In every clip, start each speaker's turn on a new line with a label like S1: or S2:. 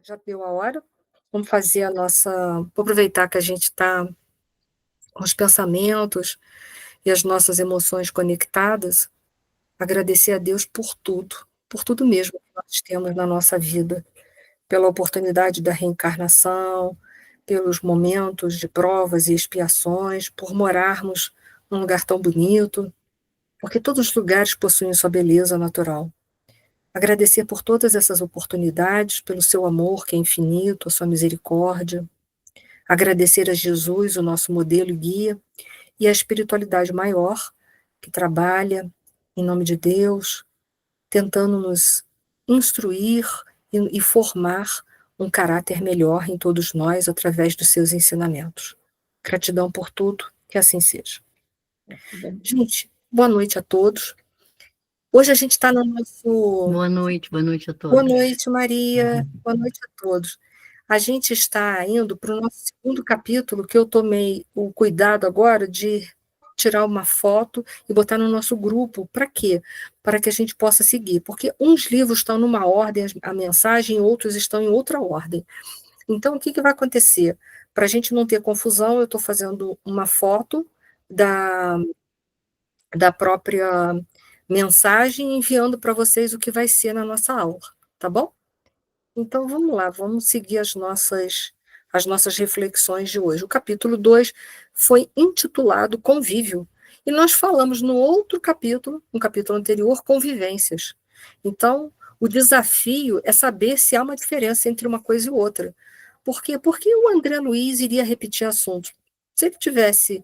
S1: Já deu a hora. Vamos fazer a nossa. Vou aproveitar que a gente está com os pensamentos e as nossas emoções conectadas, agradecer a Deus por tudo mesmo que nós temos na nossa vida, pela oportunidade da reencarnação, pelos momentos de provas e expiações, por morarmos num lugar tão bonito, porque todos os lugares possuem sua beleza natural. Agradecer por todas essas oportunidades, pelo seu amor que é infinito, a sua misericórdia. Agradecer a Jesus, o nosso modelo e guia, e a espiritualidade maior, que trabalha em nome de Deus, tentando nos instruir e formar um caráter melhor em todos nós através dos seus ensinamentos. Gratidão por tudo, que assim seja. Gente, boa noite a todos. Hoje a gente está no nosso.
S2: Boa noite a
S1: Boa
S2: todos.
S1: noite, Maria. Boa noite a todos. A gente está indo para o nosso segundo capítulo, que eu tomei o cuidado agora de tirar uma foto e botar no nosso grupo. Para quê? Para que a gente possa seguir. Porque uns livros estão numa ordem, a mensagem, outros estão em outra ordem. Então, o que vai acontecer? Para a gente não ter confusão, eu estou fazendo uma foto da própria mensagem e enviando para vocês o que vai ser na nossa aula, tá bom? Então, vamos lá, vamos seguir as nossas reflexões de hoje. O capítulo 2 foi intitulado Convívio, e nós falamos no outro capítulo, no capítulo anterior, Convivências. Então, o desafio é saber se há uma diferença entre uma coisa e outra. Por quê? Porque o André Luiz iria repetir assuntos. Se ele tivesse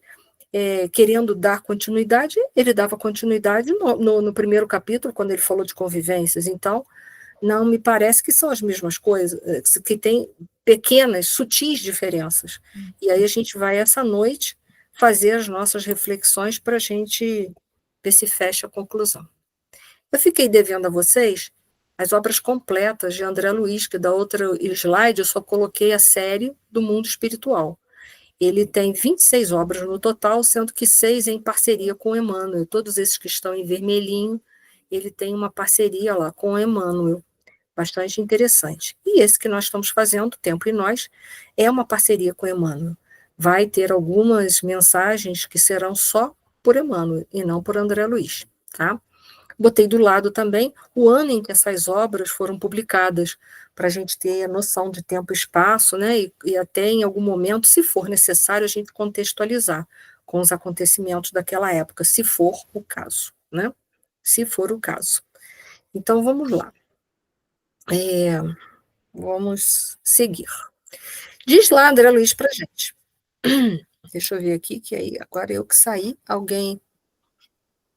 S1: querendo dar continuidade, ele dava continuidade no primeiro capítulo, quando ele falou de convivências. Então, não me parece que são as mesmas coisas, que tem pequenas, sutis diferenças. E aí a gente vai, essa noite, fazer as nossas reflexões para a gente ver se fecha a conclusão. Eu fiquei devendo a vocês as obras completas de André Luiz, que da outra slide eu só coloquei a série do mundo espiritual. Ele tem 26 obras no total, sendo que 6 em parceria com Emmanuel. Todos esses que estão em vermelhinho, ele tem uma parceria lá com Emmanuel, bastante interessante. E esse que nós estamos fazendo, Tempo e Nós, é uma parceria com Emmanuel. Vai ter algumas mensagens que serão só por Emmanuel e não por André Luiz, tá? Botei do lado também o ano em que essas obras foram publicadas, para a gente ter noção de tempo e espaço, né? E até em algum momento, se for necessário, a gente contextualizar com os acontecimentos daquela época, se for o caso, né? Se for o caso. Então, vamos lá. Vamos seguir. Diz lá, André Luiz, para a gente. Deixa eu ver aqui, que aí agora eu que saí, alguém.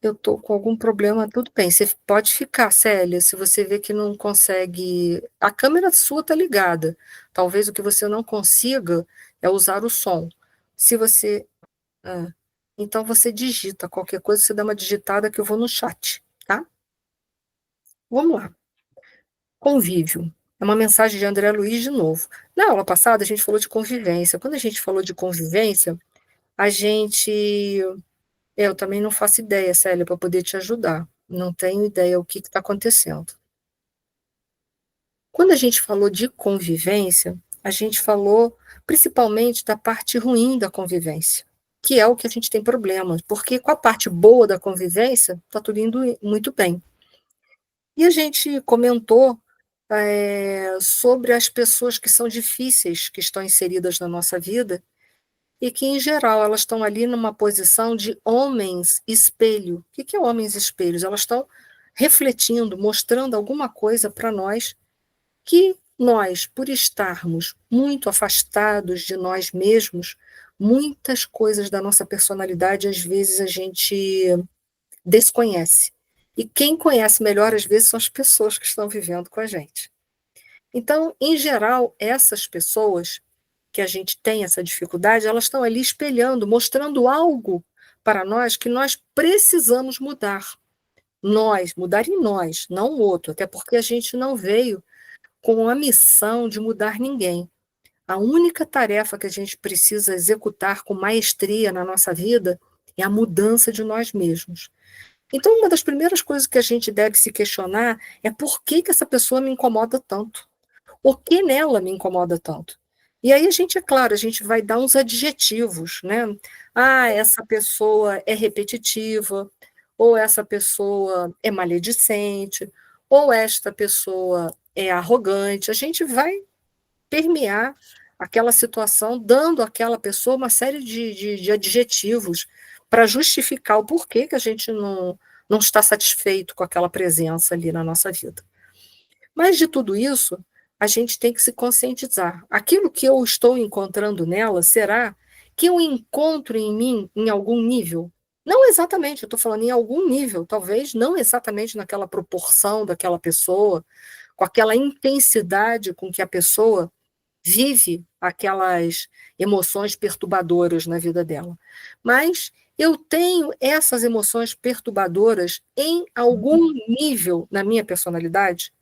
S1: Eu estou com algum problema, tudo bem. Você pode ficar, Célia, se você vê que não consegue. A câmera sua está ligada. Talvez o que você não consiga é usar o som. Se você. Então você digita qualquer coisa, você dá uma digitada que eu vou no chat, tá? Vamos lá. Convívio. É uma mensagem de André Luiz de novo. Na aula passada, a gente falou de convivência. Quando a gente falou de convivência, a gente. Eu também não faço ideia, Célia, para poder te ajudar. Não tenho ideia o que está acontecendo. Quando a gente falou de convivência, a gente falou principalmente da parte ruim da convivência, que é o que a gente tem problemas, porque com a parte boa da convivência, está tudo indo muito bem. E a gente comentou sobre as pessoas que são difíceis, que estão inseridas na nossa vida, e que, em geral, elas estão ali numa posição de homens espelho. O que é homens espelhos? Elas estão refletindo, mostrando alguma coisa para nós que nós, por estarmos muito afastados de nós mesmos, muitas coisas da nossa personalidade, às vezes, a gente desconhece. E quem conhece melhor, às vezes, são as pessoas que estão vivendo com a gente. Então, em geral, essas pessoas que a gente tem essa dificuldade, elas estão ali espelhando, mostrando algo para nós que nós precisamos mudar. Mudar em nós, não o outro, até porque a gente não veio com a missão de mudar ninguém. A única tarefa que a gente precisa executar com maestria na nossa vida é a mudança de nós mesmos. Então, uma das primeiras coisas que a gente deve se questionar é por que essa pessoa me incomoda tanto? O que nela me incomoda tanto? E aí a gente, é claro, a gente vai dar uns adjetivos, né? Ah, essa pessoa é repetitiva, ou essa pessoa é maledicente, ou esta pessoa é arrogante. A gente vai permear aquela situação, dando àquela pessoa uma série de adjetivos para justificar o porquê que a gente não está satisfeito com aquela presença ali na nossa vida. Mas de tudo isso, a gente tem que se conscientizar. Aquilo que eu estou encontrando nela, será que eu encontro em mim em algum nível? Não exatamente, eu estou falando em algum nível, talvez não exatamente naquela proporção daquela pessoa, com aquela intensidade com que a pessoa vive aquelas emoções perturbadoras na vida dela. Mas eu tenho essas emoções perturbadoras em algum nível na minha personalidade?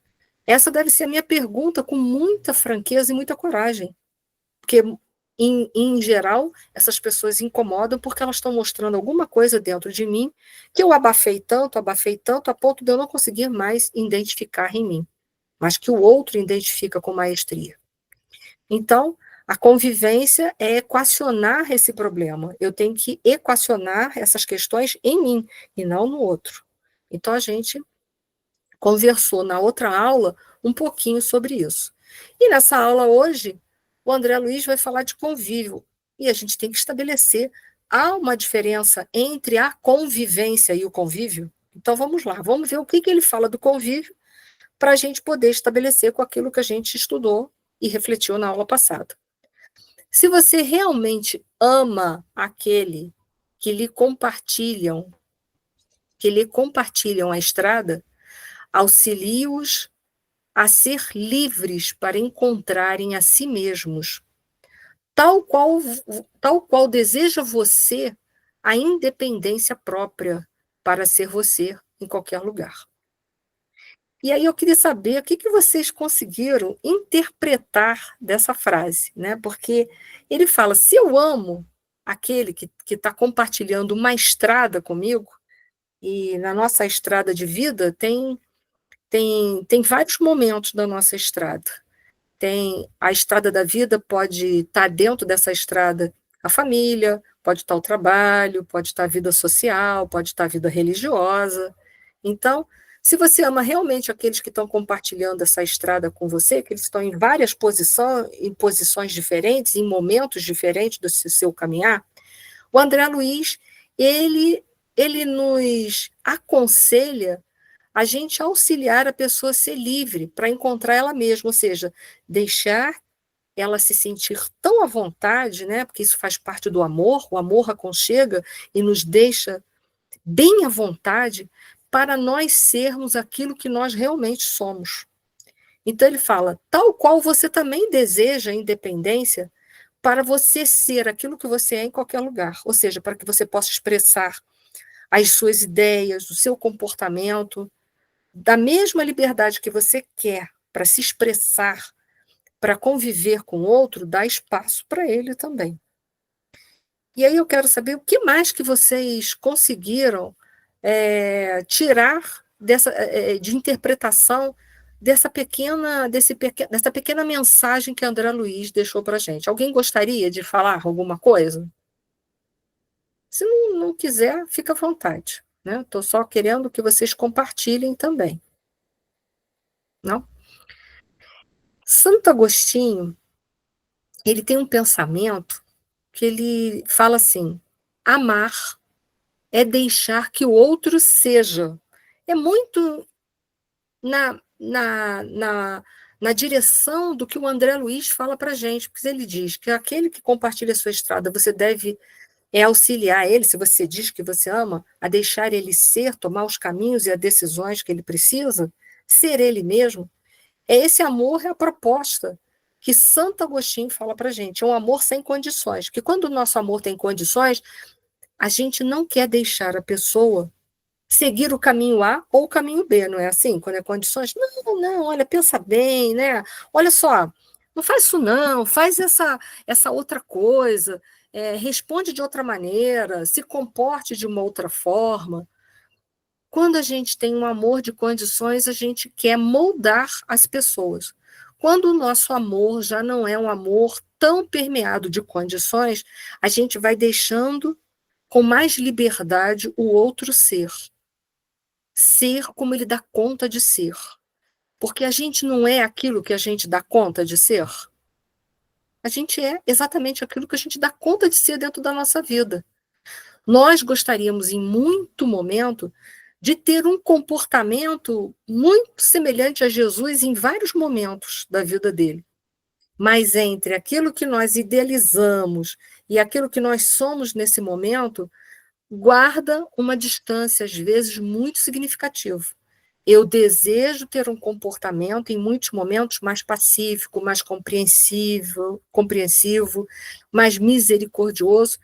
S1: Essa deve ser a minha pergunta com muita franqueza e muita coragem, porque, em geral, essas pessoas incomodam porque elas estão mostrando alguma coisa dentro de mim que eu abafei tanto, a ponto de eu não conseguir mais identificar em mim, mas que o outro identifica com maestria. Então, a convivência é equacionar esse problema. Eu tenho que equacionar essas questões em mim e não no outro. Então, a gente conversou na outra aula um pouquinho sobre isso. E nessa aula hoje, o André Luiz vai falar de convívio. E a gente tem que estabelecer, há uma diferença entre a convivência e o convívio? Então vamos lá, vamos ver o que ele fala do convívio para a gente poder estabelecer com aquilo que a gente estudou e refletiu na aula passada. Se você realmente ama aquele que lhe compartilham a estrada, auxilie-os a ser livres para encontrarem a si mesmos, tal qual, tal qual deseja você a independência própria para ser você em qualquer lugar. E aí eu queria saber o que vocês conseguiram interpretar dessa frase, né? Porque ele fala: se eu amo aquele que está compartilhando uma estrada comigo, e na nossa estrada de vida tem vários momentos da nossa estrada. Tem a estrada da vida, pode estar dentro dessa estrada a família, pode estar o trabalho, pode estar a vida social, pode estar a vida religiosa. Então, se você ama realmente aqueles que estão compartilhando essa estrada com você, que eles estão em várias posições, em posições diferentes, em momentos diferentes do seu caminhar, o André Luiz, ele nos aconselha a gente auxiliar a pessoa a ser livre para encontrar ela mesma, ou seja, deixar ela se sentir tão à vontade, né? Porque isso faz parte do amor, o amor aconchega e nos deixa bem à vontade para nós sermos aquilo que nós realmente somos. Então ele fala, tal qual você também deseja a independência para você ser aquilo que você é em qualquer lugar, ou seja, para que você possa expressar as suas ideias, o seu comportamento, da mesma liberdade que você quer para se expressar, para conviver com o outro, dá espaço para ele também. E aí eu quero saber o que mais que vocês conseguiram tirar de interpretação dessa pequena mensagem que André Luiz deixou para a gente. Alguém gostaria de falar alguma coisa? Se não quiser, fica à vontade. Estou só querendo que vocês compartilhem também. Não? Santo Agostinho, ele tem um pensamento que ele fala assim: amar é deixar que o outro seja. É muito na direção do que o André Luiz fala para a gente, porque ele diz que aquele que compartilha a sua estrada, você deve auxiliar ele, se você diz que você ama, a deixar ele ser, tomar os caminhos e as decisões que ele precisa, ser ele mesmo. Esse amor é a proposta que Santo Agostinho fala para a gente, é um amor sem condições, porque quando o nosso amor tem condições, a gente não quer deixar a pessoa seguir o caminho A ou o caminho B, não é assim? Quando é condições, não, olha, pensa bem, né? Olha só, não faz isso não, faz essa outra coisa, responde de outra maneira, se comporte de uma outra forma. Quando a gente tem um amor de condições, a gente quer moldar as pessoas. Quando o nosso amor já não é um amor tão permeado de condições, a gente vai deixando com mais liberdade o outro ser. Ser como ele dá conta de ser. Porque a gente não é aquilo que a gente dá conta de ser. A gente é exatamente aquilo que a gente dá conta de ser dentro da nossa vida. Nós gostaríamos, em muito momento, de ter um comportamento muito semelhante a Jesus em vários momentos da vida dele. Mas entre aquilo que nós idealizamos e aquilo que nós somos nesse momento, guarda uma distância, às vezes, muito significativa. Eu desejo ter um comportamento, em muitos momentos, mais pacífico, mais compreensivo, mais misericordioso,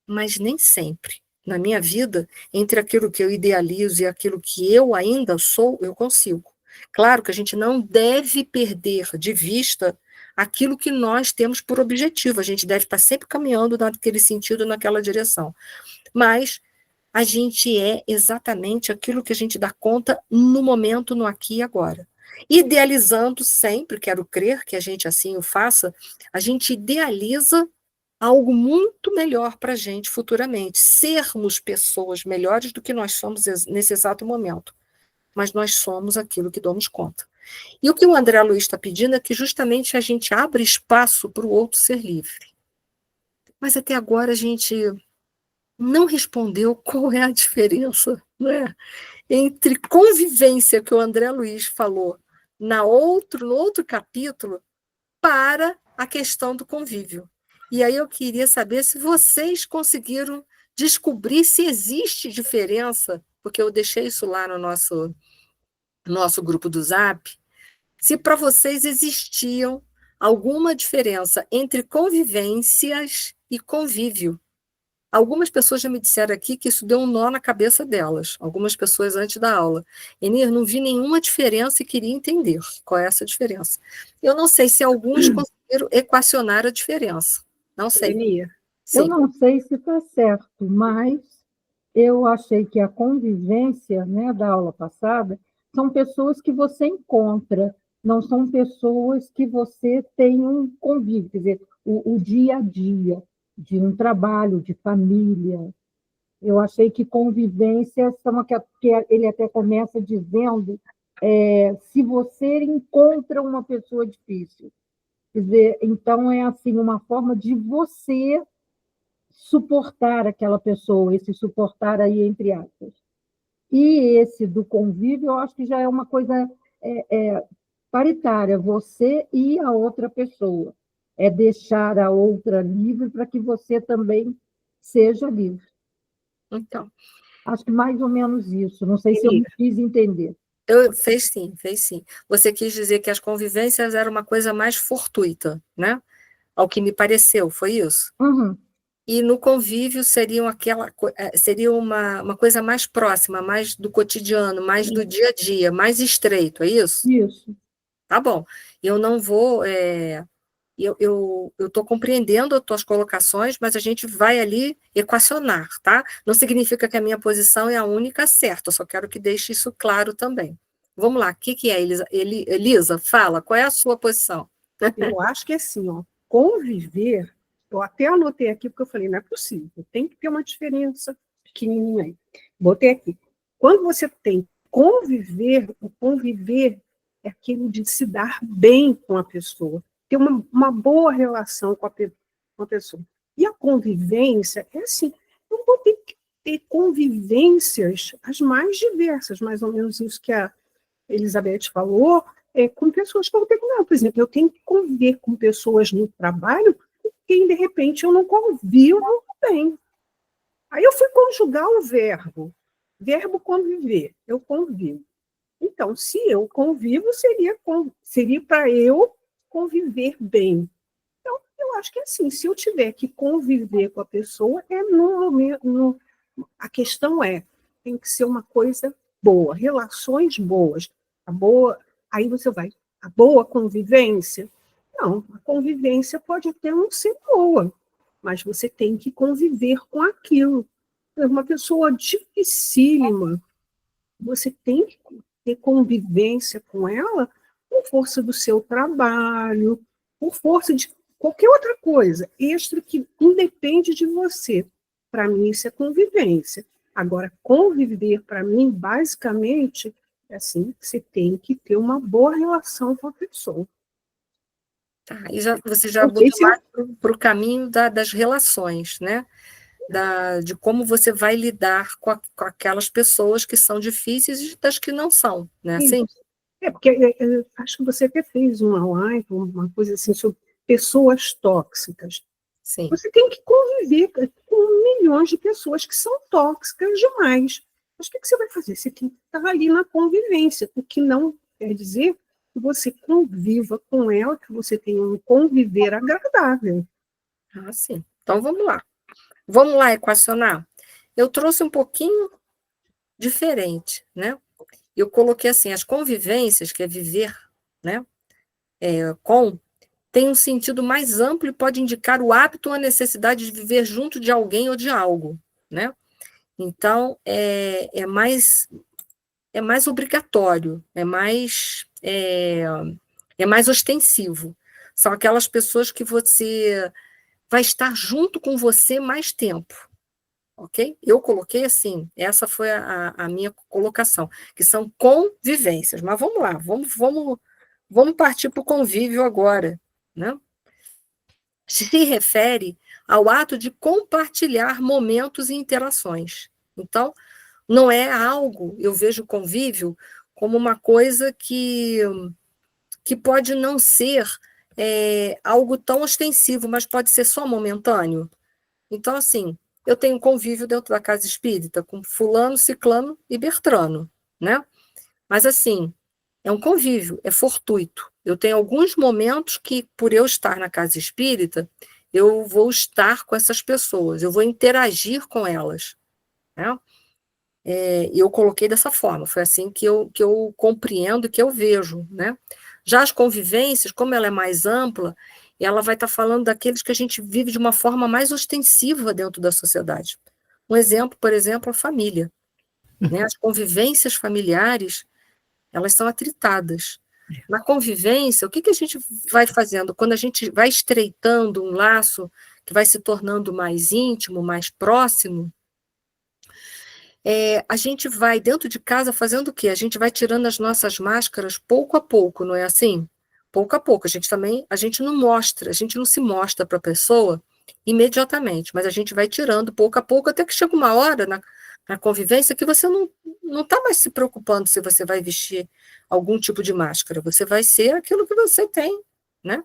S1: mas nem sempre. Na minha vida, entre aquilo que eu idealizo e aquilo que eu ainda sou, eu consigo. Claro que a gente não deve perder de vista aquilo que nós temos por objetivo, a gente deve estar sempre caminhando naquele sentido, naquela direção. Mas a gente é exatamente aquilo que a gente dá conta no momento, no aqui e agora. Idealizando sempre, quero crer que a gente assim o faça, a gente idealiza algo muito melhor para a gente futuramente, sermos pessoas melhores do que nós somos nesse exato momento. Mas nós somos aquilo que damos conta. E o que o André Luiz está pedindo é que justamente a gente abra espaço para o outro ser livre. Mas até agora a gente não respondeu qual é a diferença, né, entre convivência, que o André Luiz falou no outro capítulo, para a questão do convívio. E aí eu queria saber se vocês conseguiram descobrir se existe diferença, porque eu deixei isso lá no nosso grupo do Zap, se para vocês existiam alguma diferença entre convivências e convívio. Algumas pessoas já me disseram aqui que isso deu um nó na cabeça delas, algumas pessoas antes da aula. Enir, não vi nenhuma diferença e queria entender qual é essa diferença. Eu não sei se alguns conseguiram equacionar a diferença. Não sei.
S2: Enia, eu
S1: Sim.
S2: não sei se está certo, mas eu achei que a convivência, né, da aula passada são pessoas que você encontra, não são pessoas que você tem um convívio, quer dizer, o dia a dia de um trabalho, de família. Eu achei que convivência são que ele até começa dizendo se você encontra uma pessoa difícil. Quer dizer, então é assim uma forma de você suportar aquela pessoa, esse suportar aí entre aspas. E esse do convívio, eu acho que já é uma coisa paritária, você e a outra pessoa. É deixar a outra livre para que você também seja livre.
S1: Então,
S2: Acho que mais ou menos isso. Não sei se eu me fiz entender.
S1: fez sim, fez sim. Você quis dizer que as convivências eram uma coisa mais fortuita, né? Ao que me pareceu, foi isso?
S2: Uhum.
S1: E no convívio seria uma coisa mais próxima, mais do cotidiano, mais do dia a dia, mais estreito, é isso?
S2: Isso.
S1: Tá bom. Eu não vou. Eu estou compreendendo as tuas colocações, mas a gente vai ali equacionar, tá? Não significa que a minha posição é a única certa, eu só quero que deixe isso claro também. Vamos lá, o que é, Elisa? Elisa, fala, qual é a sua posição?
S3: Eu acho que é assim, ó, conviver, eu até anotei aqui, porque eu falei, não é possível, tem que ter uma diferença pequenininha aí. Botei aqui. Quando você tem conviver, o conviver é aquilo de se dar bem com a pessoa, ter uma boa relação com a pessoa. E a convivência é assim, eu vou ter que ter convivências as mais diversas, mais ou menos isso que a Elizabeth falou, com pessoas que eu tenho. Não, por exemplo, eu tenho que conviver com pessoas no trabalho com quem, de repente, eu não convivo bem. Aí eu fui conjugar o verbo. Verbo conviver. Eu convivo. Então, se eu convivo, seria para eu conviver bem. Então, eu acho que é assim, se eu tiver que conviver com a pessoa, a questão tem que ser uma coisa boa, relações boas. Aí você vai, a boa convivência? Não, a convivência pode até não ser boa, mas você tem que conviver com aquilo. Uma pessoa dificílima, você tem que ter convivência com ela, por força do seu trabalho, por força de qualquer outra coisa extra que independe de você. Para mim, isso é convivência. Agora, conviver, para mim, basicamente, é assim, você tem que ter uma boa relação com a pessoa.
S1: Tá, e você já
S3: Não sei
S1: botou
S3: se
S1: mais para o caminho das relações, né? De como você vai lidar com aquelas pessoas que são difíceis e das que não são, né? Assim?
S3: porque acho que você até fez uma live, uma coisa assim, sobre pessoas tóxicas.
S1: Sim.
S3: Você tem que conviver com milhões de pessoas que são tóxicas demais. Mas o que você vai fazer? Você tem que estar ali na convivência, o que não quer dizer que você conviva com ela, que você tenha um conviver agradável.
S1: Ah, sim. Então, vamos lá. Vamos lá equacionar? Eu trouxe um pouquinho diferente, né? Eu coloquei assim, as convivências, que é viver, né? Tem um sentido mais amplo e pode indicar o hábito ou a necessidade de viver junto de alguém ou de algo, né? Então, é mais obrigatório, é mais ostensivo. São aquelas pessoas que você vai estar junto com você mais tempo, ok? Eu coloquei assim, essa foi a minha colocação, que são convivências. Mas vamos lá, vamos partir para o convívio agora, né? Se refere ao ato de compartilhar momentos e interações. Então, não é algo, eu vejo o convívio como uma coisa que pode não ser algo tão ostensivo, mas pode ser só momentâneo. Então, assim, eu tenho convívio dentro da casa espírita com fulano, ciclano e Bertrano, né? Mas, assim, é um convívio, é fortuito. Eu tenho alguns momentos que, por eu estar na casa espírita, eu vou estar com essas pessoas, eu vou interagir com elas, né? E eu coloquei dessa forma, foi assim que eu compreendo e que eu vejo, né? Já as convivências, como ela é mais ampla, ela vai estar falando daqueles que a gente vive de uma forma mais ostensiva dentro da sociedade. Um exemplo, por exemplo, a família, né? As convivências familiares, elas são atritadas. Na convivência, o que a gente vai fazendo? Quando a gente vai estreitando um laço que vai se tornando mais íntimo, mais próximo, a gente vai dentro de casa fazendo o quê? A gente vai tirando as nossas máscaras pouco a pouco, não é assim? Pouco a pouco. A gente não mostra, a gente não se mostra para a pessoa imediatamente, mas a gente vai tirando pouco a pouco, até que chega uma hora na convivência que você não está mais se preocupando se você vai vestir algum tipo de máscara, você vai ser aquilo que você tem, né?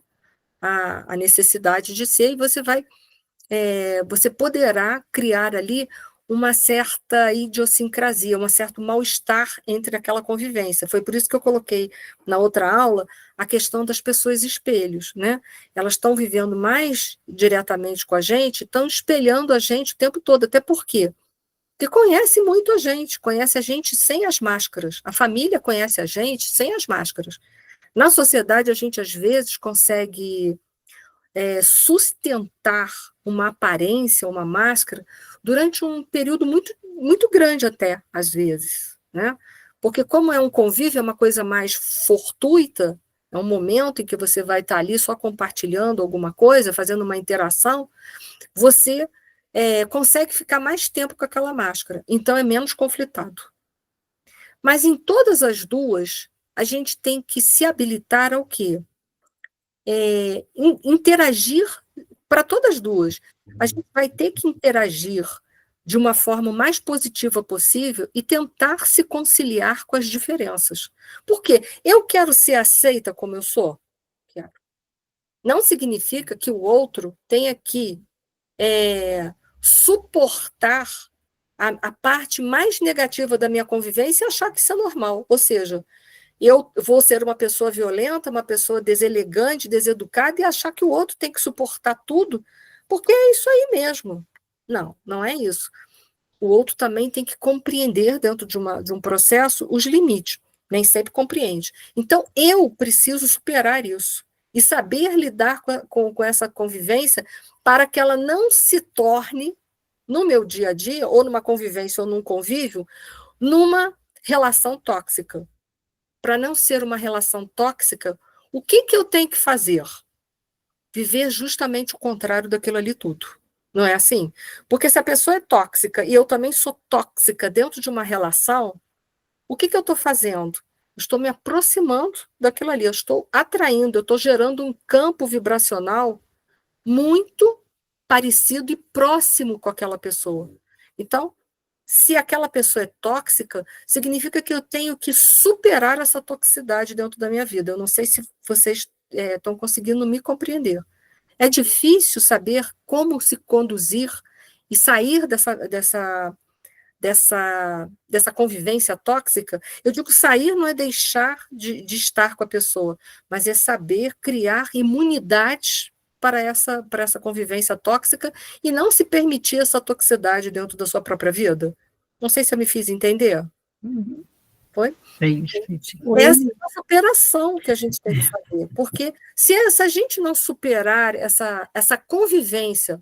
S1: A necessidade de ser, e você poderá criar ali uma certa idiosincrasia, um certo mal-estar entre aquela convivência. Foi por isso que eu coloquei na outra aula a questão das pessoas espelhos, né? Elas estão vivendo mais diretamente com a gente, estão espelhando a gente o tempo todo, até porque conhece muito a gente, conhece a gente sem as máscaras. A família conhece a gente sem as máscaras. Na sociedade, a gente às vezes consegue sustentar uma aparência, uma máscara, durante um período muito, muito grande até, às vezes, né? Porque como é um convívio, é uma coisa mais fortuita, é um momento em que você vai estar ali só compartilhando alguma coisa, fazendo uma interação, você consegue ficar mais tempo com aquela máscara, então é menos conflitado. Mas em todas as duas, a gente tem que se habilitar ao quê? Interagir para todas as duas. A gente vai ter que interagir de uma forma mais positiva possível e tentar se conciliar com as diferenças. Por quê? Eu quero ser aceita como eu sou? Quero. Não significa que o outro tenha que suportar a parte mais negativa da minha convivência e achar que isso é normal. Ou seja, eu vou ser uma pessoa violenta, uma pessoa deselegante, deseducada, e achar que o outro tem que suportar tudo, porque é isso aí mesmo. Não, não é isso. O outro também tem que compreender, dentro de um processo, os limites. Nem sempre compreende. Então, eu preciso superar isso e saber lidar com essa convivência para que ela não se torne, no meu dia a dia, ou numa convivência ou num convívio, numa relação tóxica. para não ser uma relação tóxica, o que eu tenho que fazer? Viver justamente o contrário daquilo ali tudo. Não é assim? Porque se a pessoa é tóxica e eu também sou tóxica dentro de uma relação, o que eu estou fazendo? Eu estou me aproximando daquilo ali, eu estou atraindo, eu estou gerando um campo vibracional muito parecido e próximo com aquela pessoa. Então, se aquela pessoa é tóxica, significa que eu tenho que superar essa toxicidade dentro da minha vida. Eu não sei se vocês estão conseguindo me compreender. É difícil saber como se conduzir e sair dessa convivência tóxica. Eu digo sair não é deixar de estar com a pessoa, mas é saber criar imunidade para essa convivência tóxica e não se permitir essa toxicidade dentro da sua própria vida. Não sei se eu me fiz entender.
S2: Uhum.
S1: Foi?
S2: Essa
S1: é a superação que a gente tem que fazer, porque se a gente não superar essa convivência,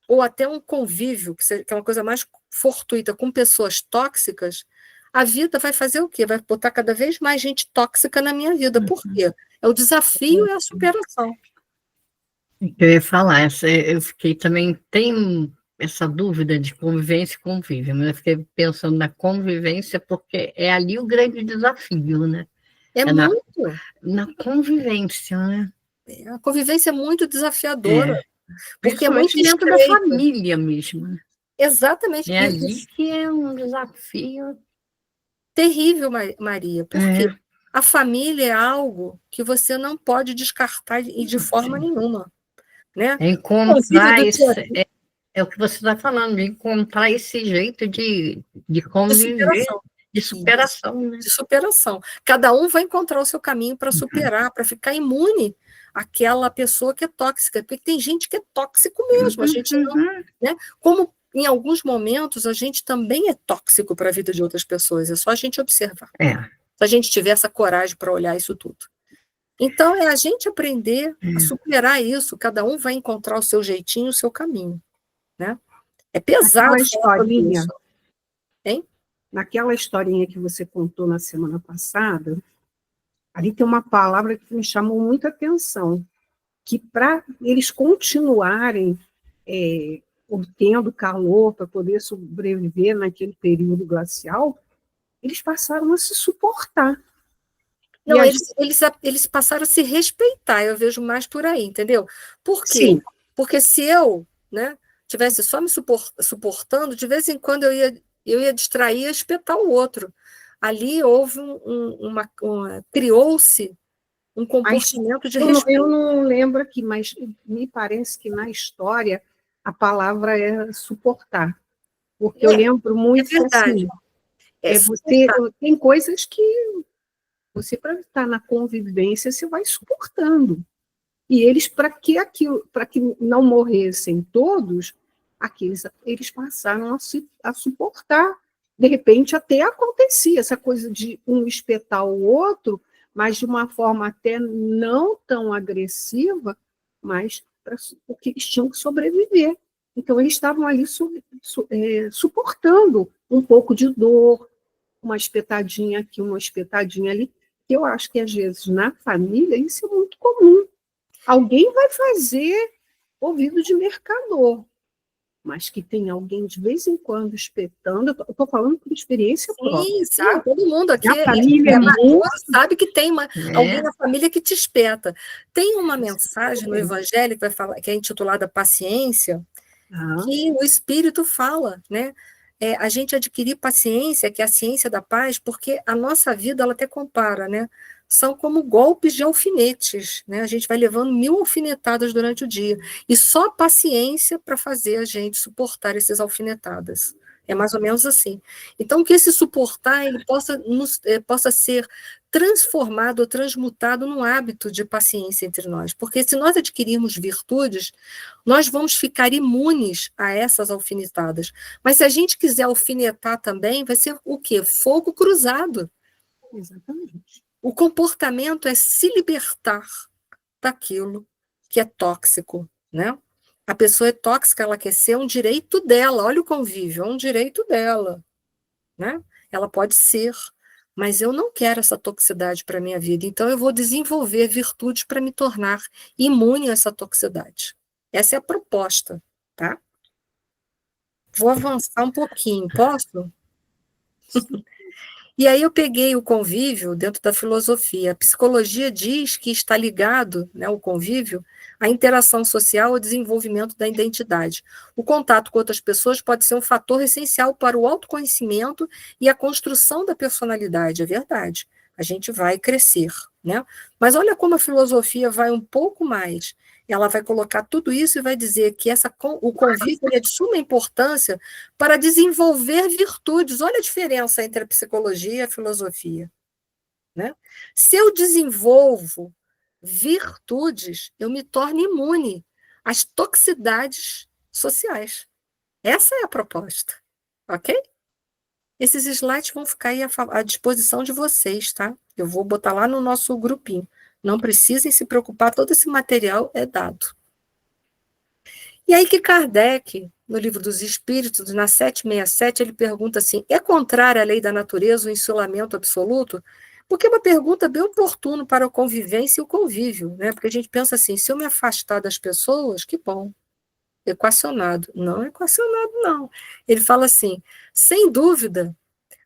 S1: ou até um convívio, que é uma coisa mais fortuita, com pessoas tóxicas, a vida vai fazer o quê? Vai botar cada vez mais gente tóxica na minha vida. Por quê? É o desafio e a superação.
S4: Eu ia falar, eu fiquei também, tem essa dúvida de convivência e convívio, mas eu fiquei pensando na convivência porque é ali o grande desafio, né?
S1: É muito.
S4: Na convivência, né?
S1: A convivência é muito desafiadora. Porque é muito
S4: dentro da
S1: estreita.
S4: família mesmo. Né?
S1: Exatamente.
S4: É ali que é um desafio
S1: terrível, Maria, porque a família é algo que você não pode descartar de forma nenhuma. Né?
S4: É encontrar é o que você está falando, de encontrar esse jeito de conviver, de superação. Né?
S1: De superação. Cada um vai encontrar o seu caminho para superar, para ficar imune àquela pessoa que é tóxica, porque tem gente que é tóxico mesmo, a gente não, né? Como em alguns momentos a gente também é tóxico para a vida de outras pessoas, é só a gente observar. Se a gente tiver essa coragem para olhar isso tudo. Então, é a gente aprender a superar isso, cada um vai encontrar o seu jeitinho, o seu caminho. Né? É pesado.
S3: Naquela historinha que você contou na semana passada, ali tem uma palavra que me chamou muita atenção, que para eles continuarem obtendo calor para poder sobreviver naquele período glacial, eles passaram a se suportar.
S1: Não, eles passaram a se respeitar, eu vejo mais por aí, entendeu? Por quê?
S3: Sim.
S1: Porque se eu, né, tivesse só me suportando, de vez em quando eu ia distrair e espetar o outro. Ali houve criou-se um comportamento de respeito.
S3: Eu não lembro aqui, mas me parece que na história a palavra é suportar. Porque eu lembro muito
S1: que assim,
S3: tem coisas que você, para estar na convivência, você vai suportando. E eles, para que não morressem todos, eles passaram a suportar. De repente, até acontecia essa coisa de um espetar o outro, mas de uma forma até não tão agressiva, mas porque eles tinham que sobreviver. Então, eles estavam ali suportando um pouco de dor, uma espetadinha aqui, uma espetadinha ali. Eu acho que, às vezes, na família, isso é muito comum. Alguém vai fazer ouvido de mercador, mas que tem alguém de vez em quando espetando. Eu estou falando por experiência própria.
S1: Sim, todo mundo aqui sabe que tem alguém na família que te espeta. Tem uma mensagem no Evangelho que é intitulada Paciência, que o Espírito fala, né? A gente adquirir paciência, que é a ciência da paz, porque a nossa vida, ela até compara, né? São como golpes de alfinetes, né? A gente vai levando 1000 alfinetadas durante o dia, e só paciência para fazer a gente suportar essas alfinetadas. É mais ou menos assim. Então, que esse suportar ele possa ser transformado ou transmutado num hábito de paciência entre nós. Porque se nós adquirirmos virtudes, nós vamos ficar imunes a essas alfinetadas. Mas se a gente quiser alfinetar também, vai ser o quê? Fogo cruzado.
S3: Exatamente.
S1: O comportamento é se libertar daquilo que é tóxico, né? A pessoa é tóxica, ela quer ser um direito dela. Olha o convívio, é um direito dela, né? Ela pode ser, mas eu não quero essa toxicidade para a minha vida, então eu vou desenvolver virtudes para me tornar imune a essa toxicidade. Essa é a proposta, tá? Vou avançar um pouquinho, posso? E aí eu peguei o convívio dentro da filosofia. A psicologia diz que está ligado, né, o convívio, à interação social, ao desenvolvimento da identidade. O contato com outras pessoas pode ser um fator essencial para o autoconhecimento e a construção da personalidade, é verdade. A gente vai crescer, né? Mas olha como a filosofia vai um pouco mais. Ela vai colocar tudo isso e vai dizer que o convívio é de suma importância para desenvolver virtudes. Olha a diferença entre a psicologia e a filosofia, né? Se eu desenvolvo virtudes, eu me torno imune às toxicidades sociais. Essa é a proposta, ok? Esses slides vão ficar aí à disposição de vocês, tá? Eu vou botar lá no nosso grupinho. Não precisem se preocupar, todo esse material é dado. E aí que Kardec, no Livro dos Espíritos, na 767, ele pergunta assim, é contrária à lei da natureza o isolamento absoluto? Porque é uma pergunta bem oportuna para a convivência e o convívio, né? Porque a gente pensa assim, se eu me afastar das pessoas, que bom, equacionado. Não é equacionado, não. Ele fala assim, sem dúvida,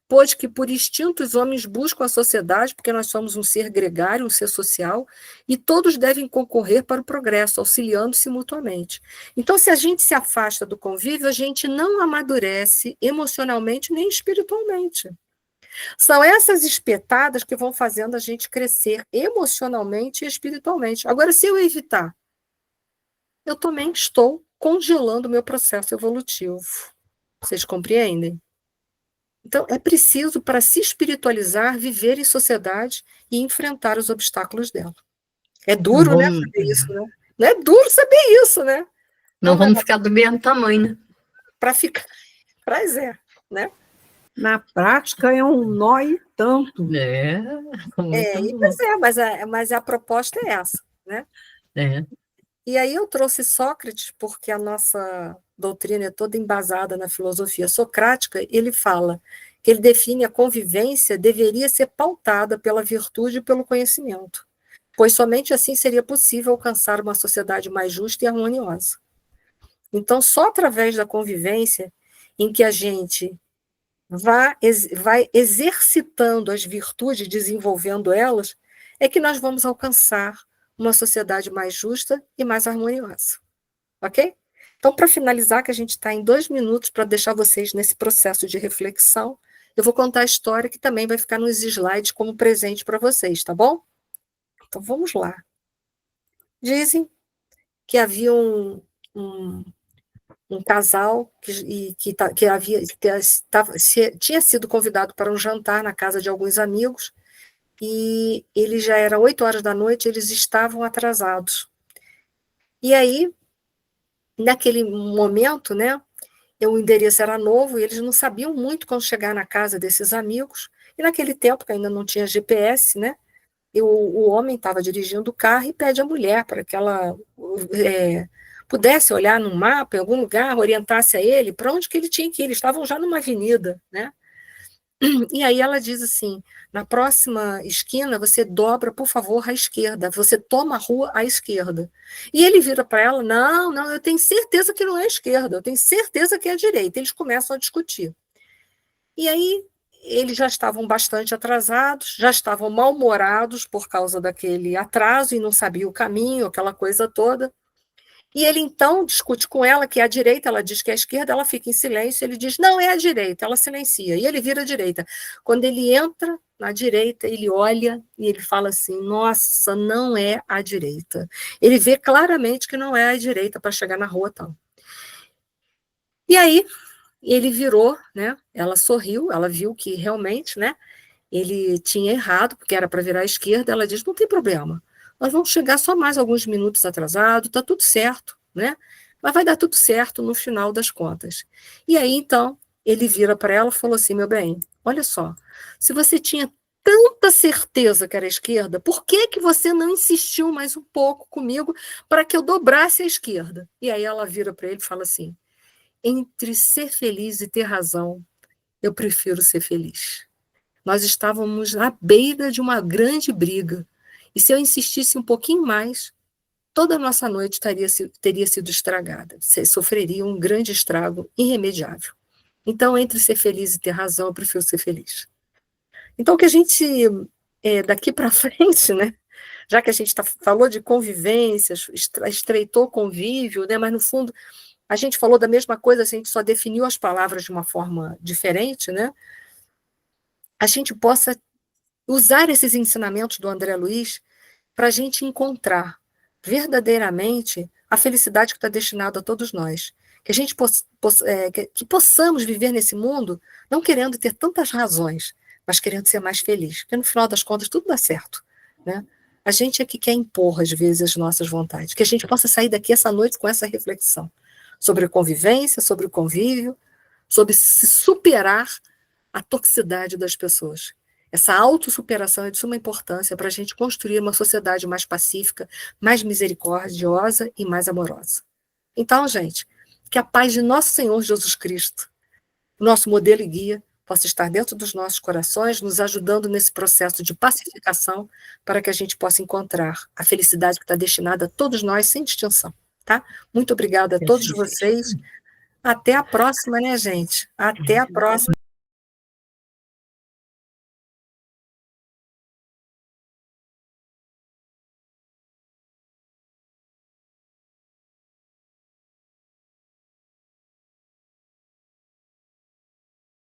S1: pois que por instinto os homens buscam a sociedade, porque nós somos um ser gregário, um ser social, e todos devem concorrer para o progresso, auxiliando-se mutuamente. Então, se a gente se afasta do convívio, a gente não amadurece emocionalmente nem espiritualmente. São essas espetadas que vão fazendo a gente crescer emocionalmente e espiritualmente. Agora, se eu evitar, eu também estou congelando o meu processo evolutivo. Vocês compreendem? Então, é preciso, para se espiritualizar, viver em sociedade e enfrentar os obstáculos dela. É duro, né, saber isso, né? Não é duro saber isso, né?
S4: Não vamos ficar do mesmo tamanho, né?
S1: Para ficar. Mas é, né?
S3: Na prática, é um nó e tanto.
S1: Mas a proposta é essa, né? E aí eu trouxe Sócrates, porque a nossa doutrina é toda embasada na filosofia socrática, ele fala que ele define a convivência deveria ser pautada pela virtude e pelo conhecimento, pois somente assim seria possível alcançar uma sociedade mais justa e harmoniosa. Então, só através da convivência, em que a gente vai exercitando as virtudes, desenvolvendo elas, é que nós vamos alcançar uma sociedade mais justa e mais harmoniosa. Ok? Então, para finalizar, que a gente está em 2 minutos para deixar vocês nesse processo de reflexão, eu vou contar a história que também vai ficar nos slides como presente para vocês, tá bom? Então, vamos lá. Dizem que havia um casal tinha sido convidado para um jantar na casa de alguns amigos, e ele já era 8 horas da noite, eles estavam atrasados. E aí, naquele momento, né, o endereço era novo, e eles não sabiam muito como chegar na casa desses amigos, e naquele tempo, que ainda não tinha GPS, né, e o homem estava dirigindo o carro e pede à mulher para que ela pudesse olhar no mapa, em algum lugar, orientasse a ele para onde que ele tinha que ir. Eles estavam já numa avenida, né? E aí ela diz assim, na próxima esquina, você dobra, por favor, à esquerda, você toma a rua à esquerda. E ele vira para ela, não, eu tenho certeza que não é a esquerda, eu tenho certeza que é a direita. Eles começam a discutir. E aí eles já estavam bastante atrasados, já estavam mal-humorados por causa daquele atraso e não sabiam o caminho, aquela coisa toda. E ele, então, discute com ela que é a direita, ela diz que é a esquerda, ela fica em silêncio, ele diz, não, é a direita, ela silencia, e ele vira à direita. Quando ele entra na direita, ele olha e ele fala assim, nossa, não é a direita. Ele vê claramente que não é a direita para chegar na rua tal. E aí, ele virou, né, ela sorriu, ela viu que realmente, né, ele tinha errado, porque era para virar à esquerda, ela diz, não tem problema, nós vamos chegar só mais alguns minutos atrasado, está tudo certo, né? Mas vai dar tudo certo no final das contas. E aí, então, ele vira para ela e falou assim, meu bem, olha só, se você tinha tanta certeza que era a esquerda, por que que você não insistiu mais um pouco comigo para que eu dobrasse a esquerda? E aí ela vira para ele e fala assim, entre ser feliz e ter razão, eu prefiro ser feliz. nós estávamos à beira de uma grande briga. E se eu insistisse um pouquinho mais, toda a nossa noite teria sido estragada. Você sofreria um grande estrago irremediável. Então, entre ser feliz e ter razão, eu prefiro ser feliz. Então, que a gente, daqui para frente, né, já que a gente falou de convivências, estreitou convívio, né, mas, no fundo, a gente falou da mesma coisa, a gente só definiu as palavras de uma forma diferente, né, a gente possa usar esses ensinamentos do André Luiz para a gente encontrar verdadeiramente a felicidade que está destinada a todos nós. Que a gente que possamos viver nesse mundo não querendo ter tantas razões, mas querendo ser mais feliz. Porque, no final das contas, tudo dá certo. Né? A gente é que quer impor, às vezes, as nossas vontades. Que a gente possa sair daqui essa noite com essa reflexão sobre a convivência, sobre o convívio, sobre se superar a toxicidade das pessoas. Essa autossuperação é de suma importância para a gente construir uma sociedade mais pacífica, mais misericordiosa e mais amorosa. Então, gente, que a paz de nosso Senhor Jesus Cristo, nosso modelo e guia, possa estar dentro dos nossos corações, nos ajudando nesse processo de pacificação, para que a gente possa encontrar a felicidade que está destinada a todos nós, sem distinção. Tá? Muito obrigada a todos vocês. Até a próxima, né, gente? Até a próxima.